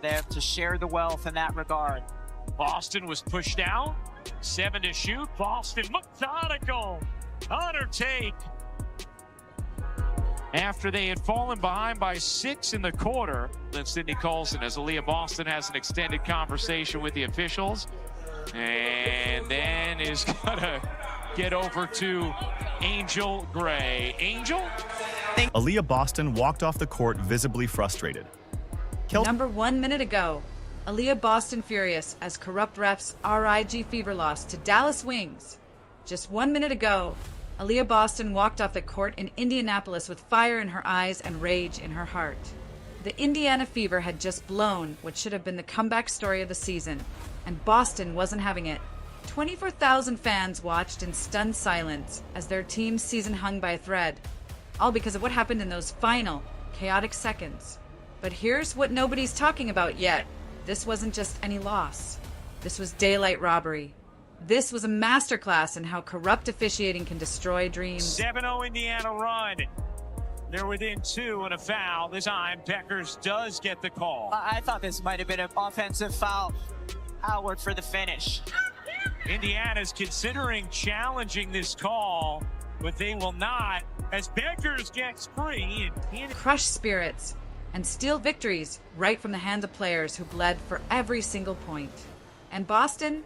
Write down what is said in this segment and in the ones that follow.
there to share the wealth in that regard. Boston was pushed down. 7 to shoot. Boston methodical on her take. After they had fallen behind by 6 in the quarter, then Sydney Colson, as Aliyah Boston has an extended conversation with the officials, and then is gonna get over to Angel Gray. Angel? Aliyah Boston walked off the court visibly frustrated. Number 1 minute ago, Aliyah Boston furious as corrupt refs RIG Fever loss to Dallas Wings. Just 1 minute ago, Aliyah Boston walked off the court in Indianapolis with fire in her eyes and rage in her heart. The Indiana Fever had just blown what should have been the comeback story of the season, and Boston wasn't having it. 24,000 fans watched in stunned silence as their team's season hung by a thread, all because of what happened in those final, chaotic seconds. But here's what nobody's talking about yet. This wasn't just any loss. This was daylight robbery. This was a masterclass in how corrupt officiating can destroy dreams. 7-0 Indiana run. They're within 2 and a foul. This time, Peckers does get the call. I thought this might have been an offensive foul. Howard for the finish. Indiana's considering challenging this call, but they will not, as Peckers gets free. Crush spirits and steal victories right from the hands of players who bled for every single point. And Boston?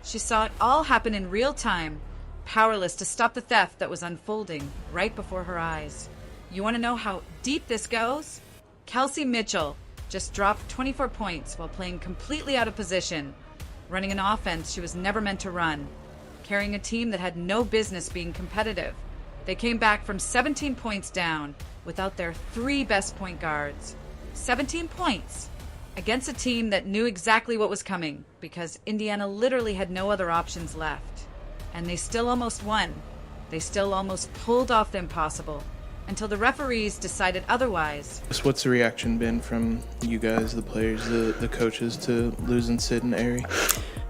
She saw it all happen in real time, powerless to stop the theft that was unfolding right before her eyes. You want to know how deep this goes? Kelsey Mitchell just dropped 24 points while playing completely out of position, running an offense she was never meant to run, carrying a team that had no business being competitive. They came back from 17 points down without their 3 best point guards. 17 points! Against a team that knew exactly what was coming, because Indiana literally had no other options left. And they still almost won. They still almost pulled off the impossible, until the referees decided otherwise. What's the reaction been from you guys, the players, the coaches, to losing Sid and Ari?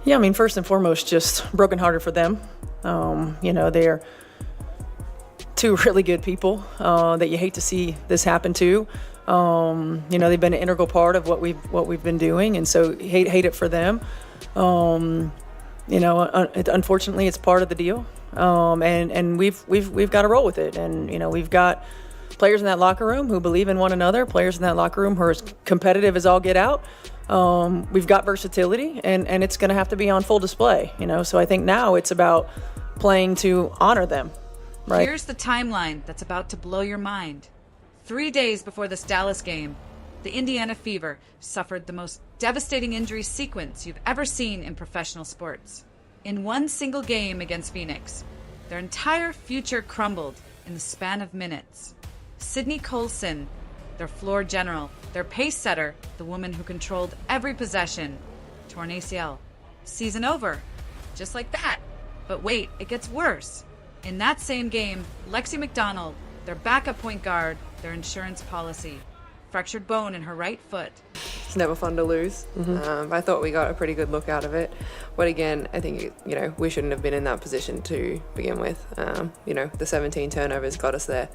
Yeah, I mean, first and foremost, just brokenhearted for them. They're 2 really good people that you hate to see this happen to. They've been an integral part of what we've been doing, and so hate it for them. Unfortunately, it's part of the deal, and we've got to roll with it. And we've got players in that locker room who believe in one another, players in that locker room who are as competitive as all get out. We've got versatility, and it's going to have to be on full display. So I think now it's about playing to honor them. Right. Here's the timeline that's about to blow your mind. 3 days before this Dallas game, the Indiana Fever suffered the most devastating injury sequence you've ever seen in professional sports. In one single game against Phoenix, their entire future crumbled in the span of minutes. Sydney Colson, their floor general, their pace setter, the woman who controlled every possession, tore an ACL. Season over. Just like that. But wait, it gets worse. In that same game, Lexi McDonald, their backup point guard, their insurance policy, fractured bone in her right foot. It's never fun to lose. I thought we got a pretty good look out of it. But again, I think, we shouldn't have been in that position to begin with. The 17 turnovers got us there.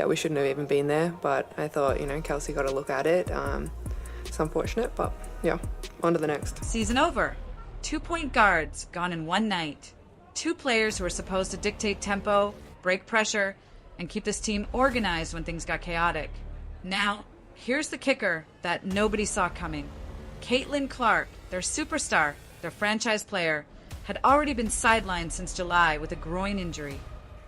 We shouldn't have even been there. But I thought, Kelsey got a look at it. It's unfortunate, but yeah, on to the next. Season over. 2 point guards gone in one night. 2 players who were supposed to dictate tempo, break pressure, and keep this team organized when things got chaotic. Now, here's the kicker that nobody saw coming. Caitlin Clark, their superstar, their franchise player, had already been sidelined since July with a groin injury.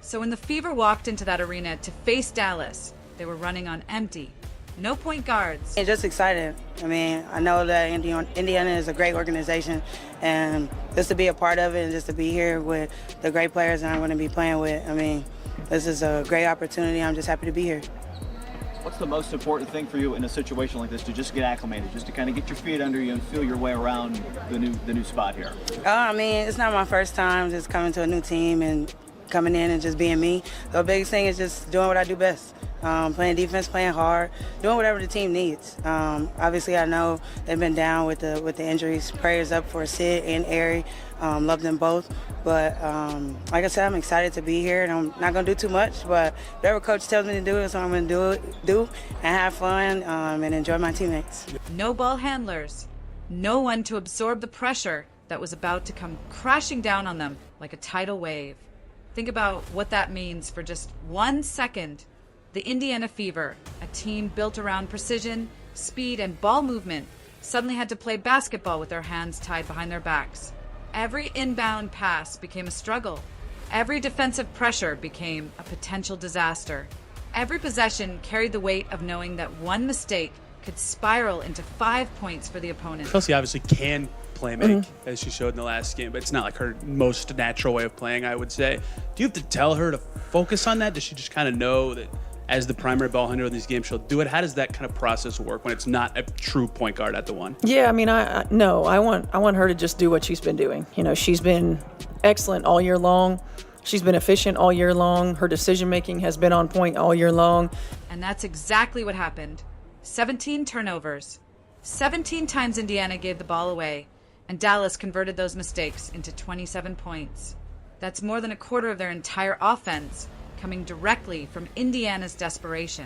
So when the Fever walked into that arena to face Dallas, they were running on empty. No point guards. Just excited. I mean, I know that Indiana is a great organization, and just to be a part of it and just to be here with the great players that I'm going to be playing with, I mean, this is a great opportunity. I'm just happy to be here. What's the most important thing for you in a situation like this, to just get acclimated, just to kind of get your feet under you and feel your way around the new spot here? I mean, it's not my first time just coming to a new team, and coming in and just being me. The biggest thing is just doing what I do best. Playing defense, playing hard, doing whatever the team needs. Obviously, I know they've been down with the injuries. Prayers up for Sid and Ari. Love them both. But like I said, I'm excited to be here, and I'm not going to do too much. But whatever coach tells me to do is what I'm going to do and have fun and enjoy my teammates. No ball handlers. No one to absorb the pressure that was about to come crashing down on them like a tidal wave. Think about what that means for just 1 second. The Indiana Fever, a team built around precision, speed, and ball movement, suddenly had to play basketball with their hands tied behind their backs. Every inbound pass became a struggle. Every defensive pressure became a potential disaster. Every possession carried the weight of knowing that one mistake could spiral into 5 points for the opponent. Kelsey obviously can play make, as she showed in the last game, but it's not like her most natural way of playing, I would say. Do you have to tell her to focus on that? Does she just kind of know that as the primary ball handler in these games, she'll do it? How does that kind of process work when it's not a true point guard at the one? Yeah, I mean, I want her to just do what she's been doing. You know, she's been excellent all year long. She's been efficient all year long. Her decision-making has been on point all year long. And that's exactly what happened. 17 turnovers. 17 times Indiana gave the ball away, and Dallas converted those mistakes into 27 points. That's more than a quarter of their entire offense, coming directly from Indiana's desperation.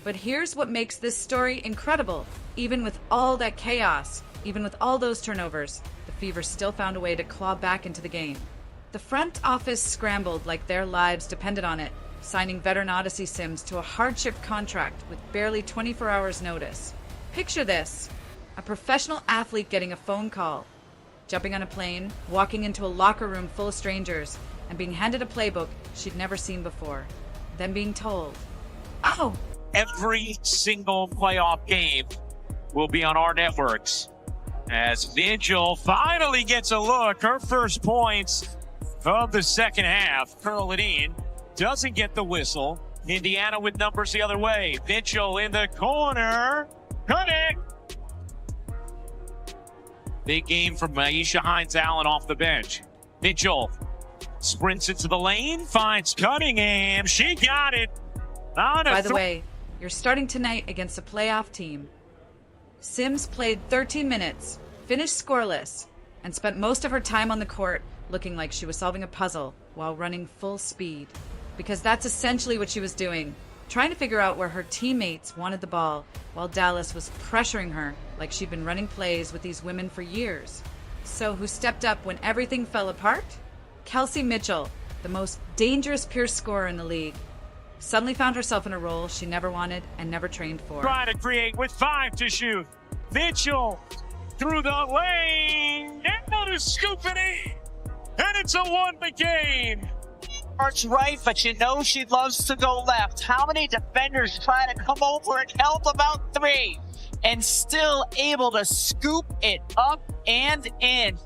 But here's what makes this story incredible. Even with all that chaos, even with all those turnovers, the Fever still found a way to claw back into the game. The front office scrambled like their lives depended on it, signing veteran Odyssey Sims to a hardship contract with barely 24 hours notice. Picture this: a professional athlete getting a phone call, jumping on a plane, walking into a locker room full of strangers, and being handed a playbook she'd never seen before. Then being told, oh! Every single playoff game will be on our networks. As Mitchell finally gets a look, her first points of the second half. Curl it in, doesn't get the whistle. Indiana with numbers the other way. Mitchell in the corner. Cunningham. Big game from Aisha Hines-Allen off the bench. Mitchell sprints into the lane, finds Cunningham. She got it. By the way, you're starting tonight against a playoff team. Sims played 13 minutes, finished scoreless, and spent most of her time on the court looking like she was solving a puzzle while running full speed. Because that's essentially what she was doing, trying to figure out where her teammates wanted the ball while Dallas was pressuring her like she'd been running plays with these women for years. So who stepped up when everything fell apart? Kelsey Mitchell, the most dangerous pure scorer in the league, suddenly found herself in a role she never wanted and never trained for. Trying to create with 5 to shoot. Mitchell through the lane. Another scoop it in. And it's a 1 game. Arch right, but you know she loves to go left. How many defenders try to come over and help? About 3. And still able to scoop it up and in.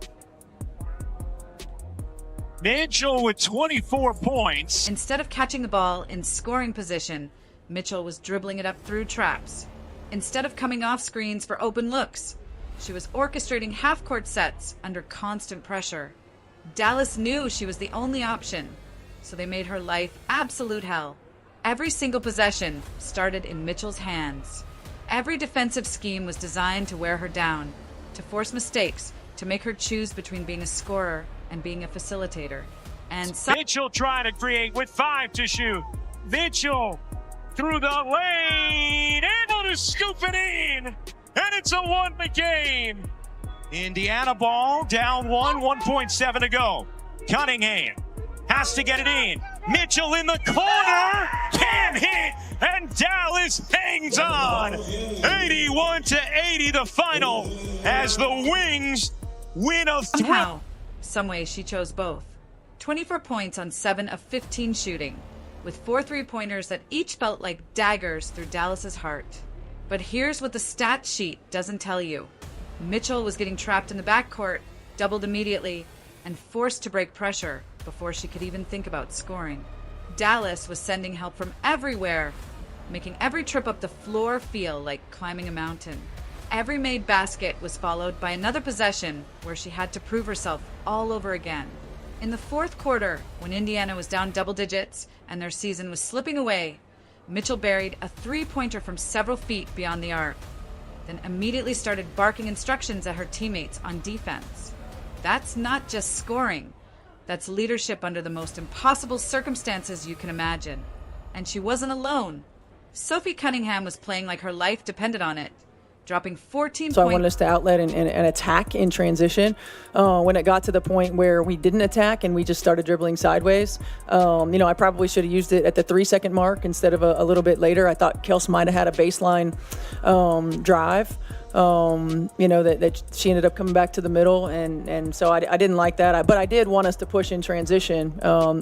Mitchell with 24 points. Instead of catching the ball in scoring position, Mitchell was dribbling it up through traps. Instead of coming off screens for open looks, she was orchestrating half-court sets under constant pressure. Dallas knew she was the only option, so they made her life absolute hell. Every single possession started in Mitchell's hands. Every defensive scheme was designed to wear her down, to force mistakes, to make her choose between being a scorer and being a facilitator. And Mitchell trying to create with 5 to shoot. Mitchell through the lane, able to scoop it in, and it's a 1 game. Indiana ball down 1.7 to go. Cunningham has to get it in. Mitchell in the corner, can't hit, and Dallas hangs on. 81-80 the final as the Wings win a 3. Somehow, some way she chose both. 24 points on 7 of 15 shooting, with 4 3-pointers that each felt like daggers through Dallas's heart. But here's what the stat sheet doesn't tell you. Mitchell was getting trapped in the backcourt, doubled immediately, and forced to break pressure before she could even think about scoring. Dallas was sending help from everywhere, making every trip up the floor feel like climbing a mountain. Every made basket was followed by another possession where she had to prove herself all over again. In the fourth quarter, when Indiana was down double digits and their season was slipping away, Mitchell buried a three-pointer from several feet beyond the arc, then immediately started barking instructions at her teammates on defense. That's not just scoring. That's leadership under the most impossible circumstances you can imagine. And she wasn't alone. Sophie Cunningham was playing like her life depended on it, dropping 14 points. So I wanted us to outlet and attack in transition. When it got to the point where we didn't attack and we just started dribbling sideways, I probably should have used it at the 3-second mark instead of a little bit later. I thought Kels might have had a baseline drive. That she ended up coming back to the middle, and so I didn't like that. But I did want us to push in transition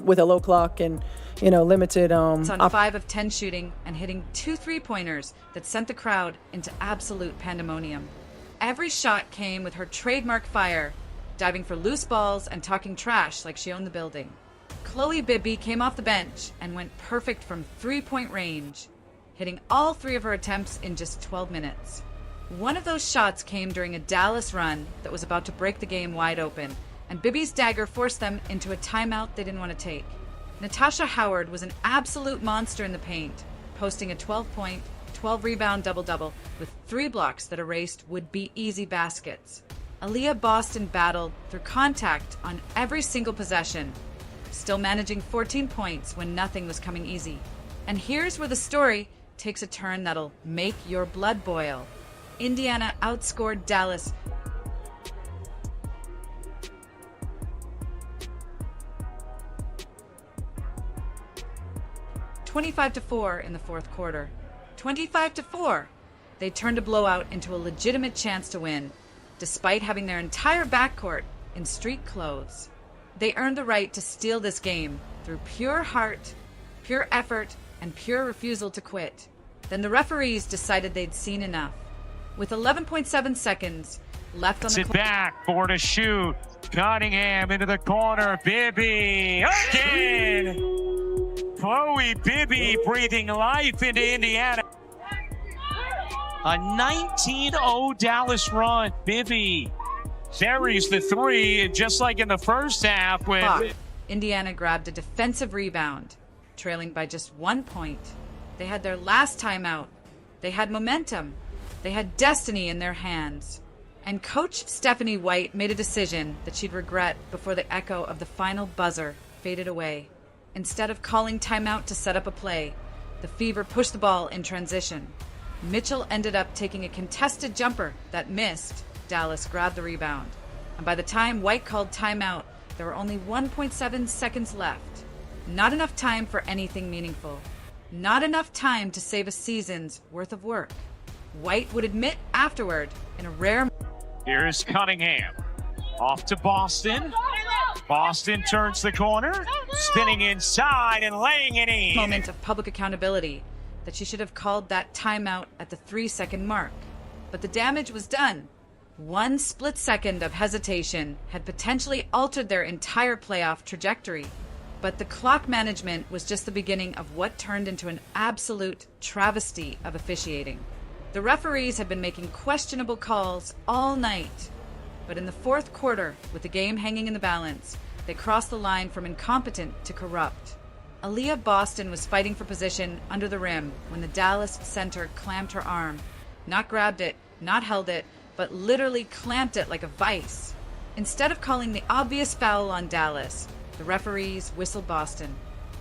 with a low clock and limited. It's on 5 of 10 shooting and hitting 2 3-pointers that sent the crowd into absolute pandemonium. Every shot came with her trademark fire, diving for loose balls and talking trash like she owned the building. Chloe Bibby came off the bench and went perfect from 3-point range, hitting all 3 of her attempts in just 12 minutes. One of those shots came during a Dallas run that was about to break the game wide open, and Bibby's dagger forced them into a timeout they didn't want to take. Natasha Howard was an absolute monster in the paint, posting a 12-point, 12-rebound double-double with 3 blocks that erased would-be easy baskets. Aaliyah Boston battled through contact on every single possession, still managing 14 points when nothing was coming easy. And here's where the story takes a turn that'll make your blood boil. Indiana outscored Dallas 25-4 in the fourth quarter. 25-4. They turned a blowout into a legitimate chance to win, despite having their entire backcourt in street clothes. They earned the right to steal this game through pure heart, pure effort, and pure refusal to quit. Then the referees decided they'd seen enough. With 11.7 seconds left on the clock. Sit back, 4 to shoot. Cunningham into the corner. Bibby again. Chloe Bibby breathing life into Indiana. A 19-0 Dallas run. Bibby buries the 3, and just like in the first half when Indiana grabbed a defensive rebound, trailing by just 1 point. They had their last timeout. They had momentum. They had destiny in their hands. And Coach Stephanie White made a decision that she'd regret before the echo of the final buzzer faded away. Instead of calling timeout to set up a play, the Fever pushed the ball in transition. Mitchell ended up taking a contested jumper that missed. Dallas grabbed the rebound. And by the time White called timeout, there were only 1.7 seconds left. Not enough time for anything meaningful. Not enough time to save a season's worth of work. White would admit afterward in a rare... Here's Cunningham. Off to Boston. Boston turns the corner, spinning inside and laying it in. Moment of public accountability that she should have called that timeout at the 3-second mark. But the damage was done. 1 split second of hesitation had potentially altered their entire playoff trajectory. But the clock management was just the beginning of what turned into an absolute travesty of officiating. The referees had been making questionable calls all night. But in the fourth quarter, with the game hanging in the balance, they crossed the line from incompetent to corrupt. Aliyah Boston was fighting for position under the rim when the Dallas center clamped her arm. Not grabbed it, not held it, but literally clamped it like a vice. Instead of calling the obvious foul on Dallas, the referees whistled Boston.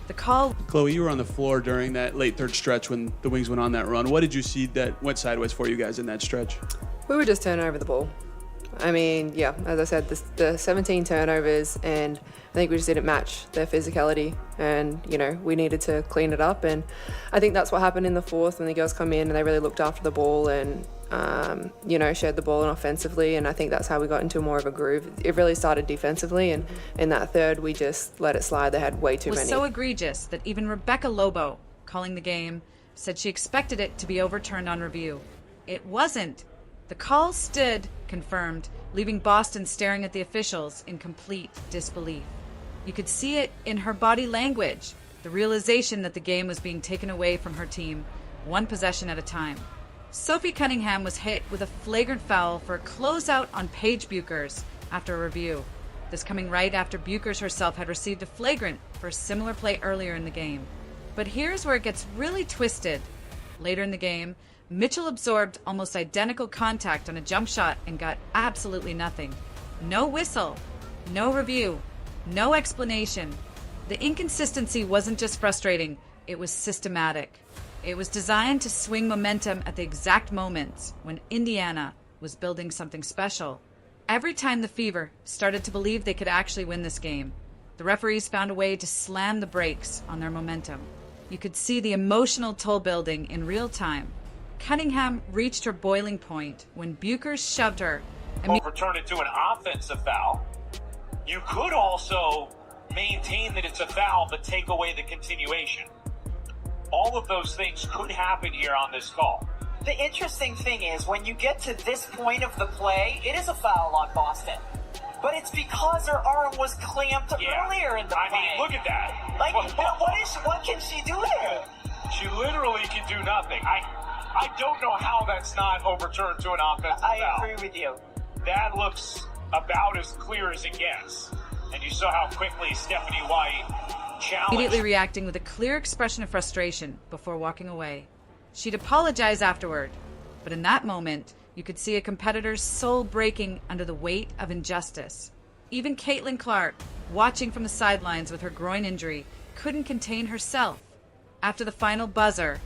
The call... Chloe, you were on the floor during that late third stretch when the Wings went on that run. What did you see that went sideways for you guys in that stretch? We were just turning over the ball. I mean, yeah, as I said, the 17 turnovers, and I think we just didn't match their physicality, and, we needed to clean it up, and I think that's what happened in the fourth when the girls come in and they really looked after the ball and, shared the ball offensively, and I think that's how we got into more of a groove. It really started defensively, and in that third, we just let it slide. They had way too many. It was so egregious that even Rebecca Lobo, calling the game, said she expected it to be overturned on review. It wasn't. The call stood, confirmed, leaving Boston staring at the officials in complete disbelief. You could see it in her body language, the realization that the game was being taken away from her team, one possession at a time. Sophie Cunningham was hit with a flagrant foul for a closeout on Paige Buchers after a review. this coming right after Buchers herself had received a flagrant for a similar play earlier in the game. But here's where it gets really twisted. Later in the game, Mitchell absorbed almost identical contact on a jump shot and got absolutely nothing. No whistle, no review, no explanation. The inconsistency wasn't just frustrating, it was systematic. It was designed to swing momentum at the exact moments when Indiana was building something special. Every time the Fever started to believe they could actually win this game, the referees found a way to slam the brakes on their momentum. You could see the emotional toll building in real time. Cunningham reached her boiling point when Buchers shoved her. Overturn it to an offensive foul. You could also maintain that it's a foul but take away the continuation. All of those things could happen here on this call. The interesting thing is, when you get to this point of the play, it is a foul on Boston. But it's because her arm was clamped earlier in the play. I mean, look at that. Like, what can she do there? She literally can do nothing. I don't know how that's not overturned to an offensive foul. I agree with you. That looks about as clear as it gets. And you saw how quickly Stephanie White challenged. Immediately reacting with a clear expression of frustration before walking away. She'd apologize afterward, but in that moment, you could see a competitor's soul breaking under the weight of injustice. Even Caitlin Clark, watching from the sidelines with her groin injury, couldn't contain herself. After the final buzzer,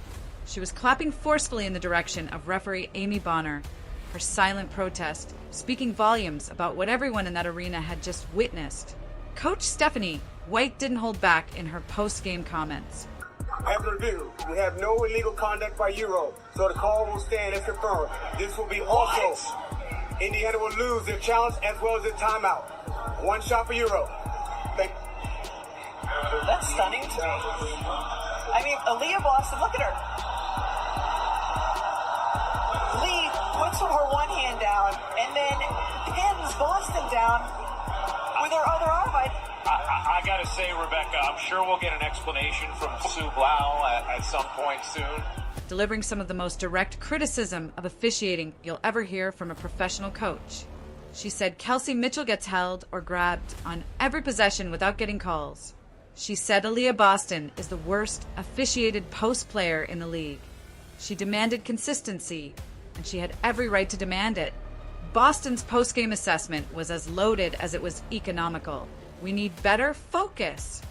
she was clapping forcefully in the direction of referee Amy Bonner, her silent protest speaking volumes about what everyone in that arena had just witnessed. Coach Stephanie White didn't hold back in her post-game comments. After review, we have no illegal conduct by Euro, so the call will stand as confirmed. This will be also. Indiana will lose their challenge as well as their timeout. One shot for Euro. Thank you. That's stunning to me. I mean, Aaliyah Boston, look at her. Lee puts her one hand down and then pins Boston down with her other arm. I gotta say, Rebecca, I'm sure we'll get an explanation from Sue Blau at some point soon. Delivering some of the most direct criticism of officiating you'll ever hear from a professional coach. She said Kelsey Mitchell gets held or grabbed on every possession without getting calls. She said Aliyah Boston is the worst officiated post player in the league. She demanded consistency, and she had every right to demand it. Boston's post-game assessment was as loaded as it was economical. We need better focus.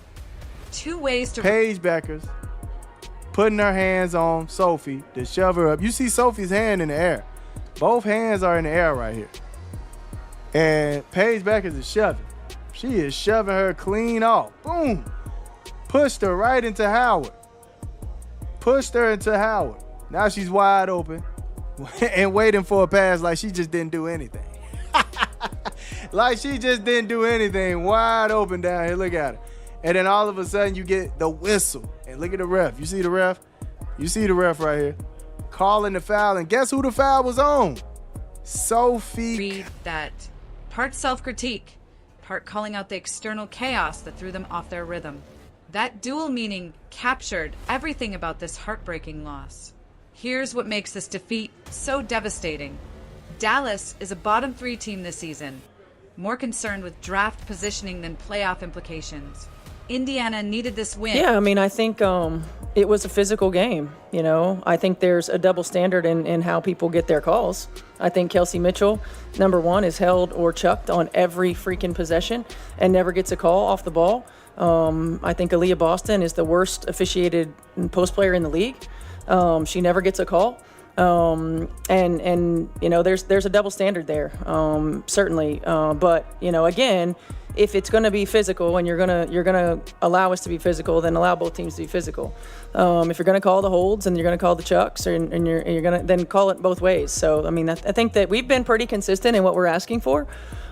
Two ways to... Page backers putting her hands on Sophie to shove her up. You see Sophie's hand in the air. Both hands are in the air right here. And Paige Backers is shoving. She is shoving her clean off. Boom. Pushed her right into Howard. Pushed her into Howard. Now she's wide open and waiting for a pass like she just didn't do anything. Like she just didn't do anything. Wide open down here. Look at her. And then all of a sudden you get the whistle. And look at the ref. You see the ref? You see the ref right here. Calling the foul. And guess who the foul was on? Sophie. Read that. Part self-critique. Part calling out the external chaos that threw them off their rhythm. That dual meaning captured everything about this heartbreaking loss. Here's what makes this defeat so devastating. Dallas is a bottom 3 team this season, more concerned with draft positioning than playoff implications. Indiana needed this win. Yeah, I mean, I think it was a physical game. You know, I think there's a double standard in how people get their calls. I think Kelsey Mitchell, number one, is held or chucked on every freaking possession and never gets a call off the ball. I think Aliyah Boston is the worst officiated post player in the league. She never gets a call. And you know, there's a double standard there, certainly. But you know, again, if it's going to be physical and you're gonna allow us to be physical, then allow both teams to be physical. If you're going to call the holds and you're going to call the chucks, and you're going to then call it both ways. So I mean, I think that we've been pretty consistent in what we're asking for,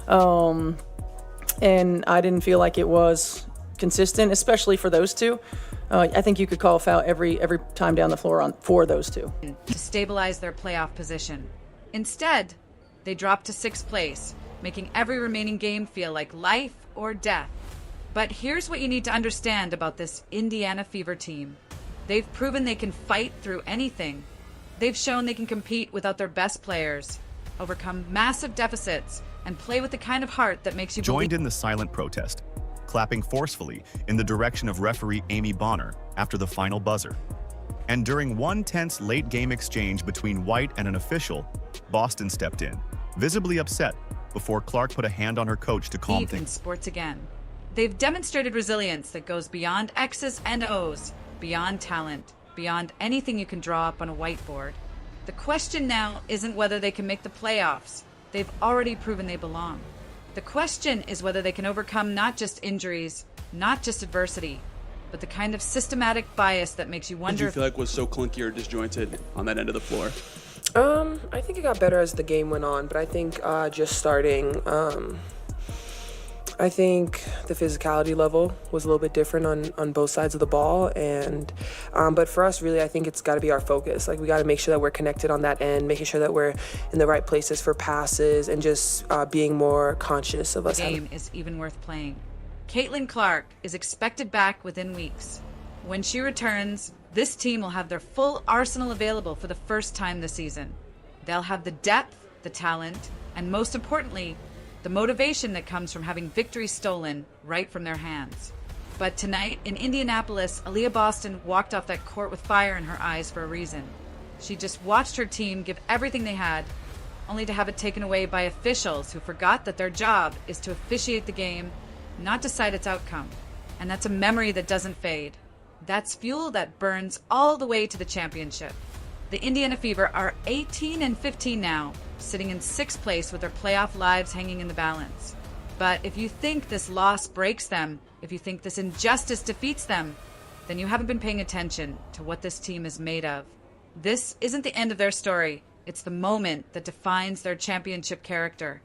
and I didn't feel like it was consistent, especially for those two. I think you could call a foul every time down the floor for those two. To stabilize their playoff position. Instead, they dropped to 6th place, making every remaining game feel like life or death. But here's what you need to understand about this Indiana Fever team. They've proven they can fight through anything. They've shown they can compete without their best players. overcome massive deficits, and play with the kind of heart that makes you joined believe. in the silent protest, clapping forcefully in the direction of referee Amy Bonner after the final buzzer. And during one tense late-game exchange between White and an official, Boston stepped in, visibly upset, before Clark put a hand on her coach to calm in things. sports again. They've demonstrated resilience that goes beyond X's and O's, beyond talent, beyond anything you can draw up on a whiteboard. The question now isn't whether they can make the playoffs. They've already proven they belong. The question is whether they can overcome not just injuries, not just adversity, but the kind of systematic bias that makes you What wonder did you feel like was so clunky or disjointed on that end of the floor? I think it got better as the game went on, but I think just starting, I think the physicality level was a little bit different on both sides of the ball, and but for us, really, I think it's got to be our focus. Like, we got to make sure that we're connected on that end, making sure that we're in the right places for passes, and just being more conscious of us. The game is even worth playing. Caitlin Clark is expected back within weeks. When she returns, this team will have their full arsenal available for the first time this season. They'll have the depth, the talent, and most importantly, the motivation that comes from having victory stolen right from their hands. But tonight in Indianapolis, Aaliyah Boston walked off that court with fire in her eyes for a reason. She just watched her team give everything they had, only to have it taken away by officials who forgot that their job is to officiate the game, not decide its outcome. And that's a memory that doesn't fade. That's fuel that burns all the way to the championship. The Indiana Fever are 18-15 now, sitting in 6th place with their playoff lives hanging in the balance. But if you think this loss breaks them, if you think this injustice defeats them, then you haven't been paying attention to what this team is made of. This isn't the end of their story. It's the moment that defines their championship character.